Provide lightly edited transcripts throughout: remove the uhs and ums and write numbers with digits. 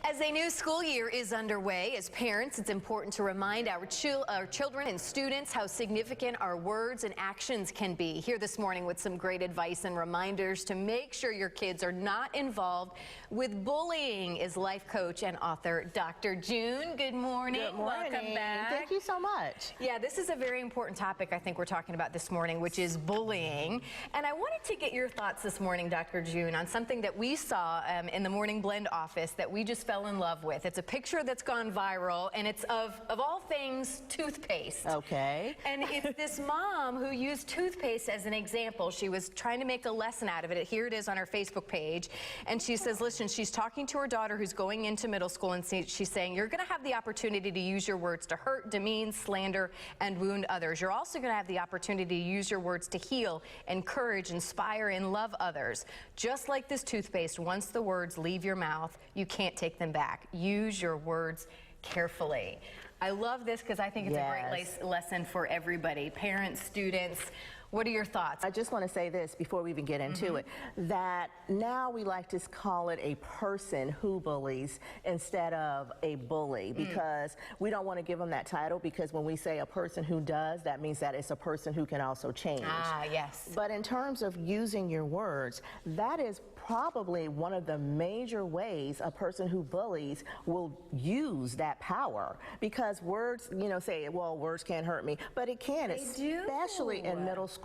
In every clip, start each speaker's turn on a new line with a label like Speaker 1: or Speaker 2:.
Speaker 1: As a new school year is underway, as parents, it's important to remind our children and students how significant our words and actions can be. Here this morning with some great advice and reminders to make sure your kids are not involved with bullying is life coach and author Dr. June. Good morning.
Speaker 2: Good morning.
Speaker 1: Welcome back.
Speaker 2: Thank you so much.
Speaker 1: Yeah, this is a very important topic I think we're talking about this morning, which is bullying. And I wanted to get your thoughts this morning, Dr. June, on something that we saw in the Morning Blend office that we just fell in love with. It's a picture that's gone viral, and it's of all things, toothpaste.
Speaker 2: Okay.
Speaker 1: And it's this mom who used toothpaste as an example. She was trying to make a lesson out of it. Here it is on her Facebook page. And she says, listen, she's talking to her daughter who's going into middle school, and she's saying, you're going to have the opportunity to use your words to hurt, demean, slander, and wound others. You're also going to have the opportunity to use your words to heal, encourage, inspire, and love others. Just like this toothpaste, once the words leave your mouth, you can't take them back. Use your words carefully. I love this because I think it's a great lesson for everybody, parents, students. What are your thoughts?
Speaker 2: I just want to say this before we even get into it, that now we like to call it a person who bullies instead of a bully, because we don't want to give them that title, because when we say a person who does, that means that it's a person who can also change.
Speaker 1: Ah, yes.
Speaker 2: But in terms of using your words, that is probably one of the major ways a person who bullies will use that power, because words, you know, say, well, words can't hurt me, but it can, especially in middle school.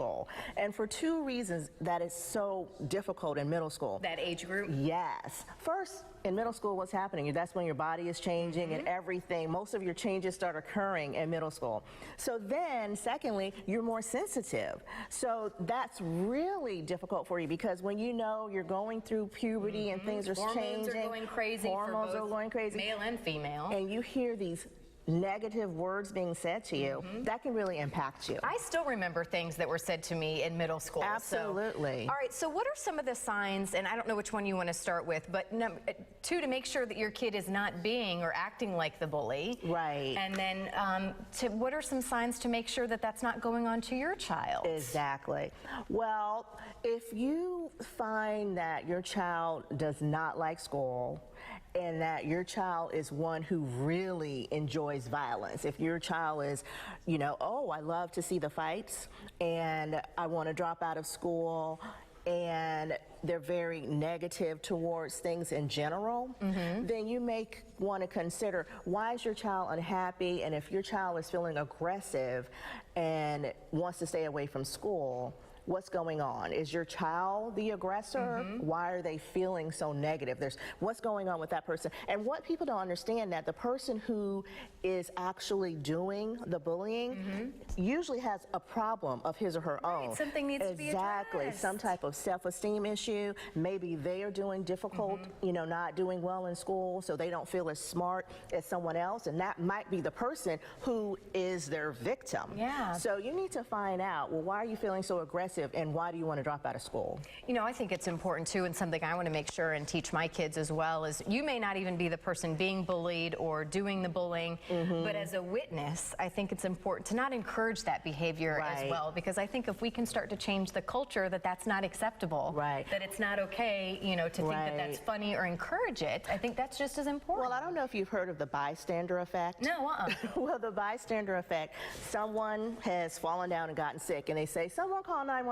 Speaker 2: And for two reasons that is so difficult in middle school.
Speaker 1: That age group?
Speaker 2: Yes. First, in middle school, what's happening? That's when your body is changing and everything. Most of your changes start occurring in middle school. So then, secondly, you're more sensitive. So that's really difficult for you, because when you know you're going through puberty and things are changing.
Speaker 1: Hormones are going crazy.
Speaker 2: Hormones are going crazy.
Speaker 1: Male and female.
Speaker 2: And you hear these negative words being said to you, that can really impact you.
Speaker 1: I still remember things that were said to me in middle school.
Speaker 2: Absolutely.
Speaker 1: So, all right, so what are some of the signs, and I don't know which one you want to start with, but two, to make sure that your kid is not being or acting like the bully.
Speaker 2: Right.
Speaker 1: And then what are some signs to make sure that that's not going on to your child?
Speaker 2: Exactly. Well, if you find that your child does not like school, and that your child is one who really enjoys violence. If your child is, you know, oh, I love to see the fights, and I want to drop out of school, and they're very negative towards things in general, then you may want to consider, why is your child unhappy? And if your child is feeling aggressive and wants to stay away from school, what's going on? Is your child the aggressor? Why are they feeling so negative? What's going on with that person? And what people don't understand, that the person who is actually doing the bullying usually has a problem of his or her own.
Speaker 1: Something needs to be addressed.
Speaker 2: Exactly. Some type of self-esteem issue. Maybe they are doing difficult, you know, not doing well in school, so they don't feel as smart as someone else, and that might be the person who is their victim.
Speaker 1: Yeah.
Speaker 2: So you need to find out, well, why are you feeling so aggressive? And why do you want to drop out of school?
Speaker 1: You know, I think it's important too, and something I want to make sure and teach my kids as well, is you may not even be the person being bullied or doing the bullying, but as a witness, I think it's important to not encourage that behavior as well, because I think if we can start to change the culture that that's not acceptable, that it's not okay, you know, to think that that's funny or encourage it, I think that's just as important.
Speaker 2: Well, I don't know if you've heard of the bystander effect.
Speaker 1: No,
Speaker 2: Well, the bystander effect, someone has fallen down and gotten sick, and they say, someone call 911.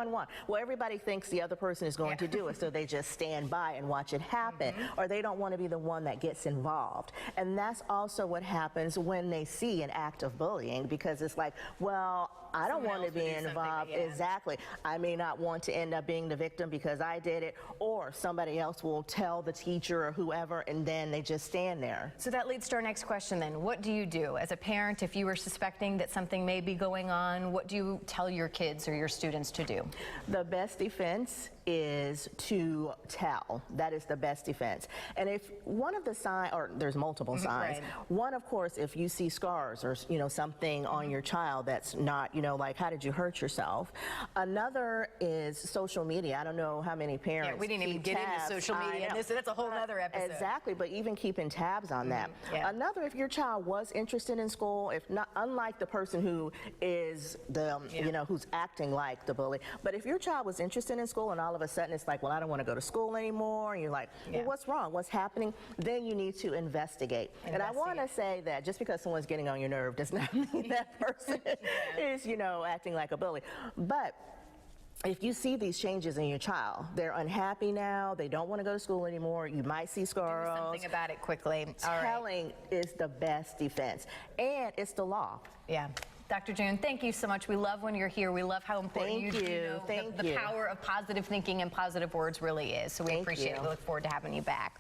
Speaker 2: Well, everybody thinks the other person is going to do it, so they just stand by and watch it happen, or they don't want to be the one that gets involved. And that's also what happens when they see an act of bullying, because it's like, well, I don't want to be involved. Exactly. I may not want to end up being the victim because I did it, or somebody else will tell the teacher or whoever, and then they just stand there.
Speaker 1: So that leads to our next question then. What do you do as a parent if you are suspecting that something may be going on? What do you tell your kids or your students to do?
Speaker 2: The best defense is to tell. That is the best defense. And if one of the signs, or there's multiple signs, one, of course, if you see scars or, you know, something on your child that's not, you know, like, how did you hurt yourself? Another is social media. I don't know how many parents
Speaker 1: we didn't even get into social media. That's a whole other episode.
Speaker 2: Exactly, but even keeping tabs on that. Another, if your child was interested in school, if not, unlike the person who is the, you know, who's acting like the bully, but if your child was interested in school and all all of a sudden it's like, well, I don't want to go to school anymore, and you're like, well,
Speaker 1: Yeah.
Speaker 2: what's wrong? What's happening? Then you need to investigate. And I want to say that just because someone's getting on your nerve does not mean that person is, you know, acting like a bully. But if you see these changes in your child, they're unhappy now, they don't want to go to school anymore, you might see
Speaker 1: Do
Speaker 2: squirrels.
Speaker 1: something about it quickly. All right.
Speaker 2: Telling is the best defense, and it's the law.
Speaker 1: Yeah. Dr. June, thank you so much. We love when you're here. We love how important
Speaker 2: Thank you.
Speaker 1: know
Speaker 2: Thank
Speaker 1: the
Speaker 2: you.
Speaker 1: power of positive thinking and positive words really is. So we
Speaker 2: Thank
Speaker 1: appreciate it.
Speaker 2: you.
Speaker 1: We look forward to having you back.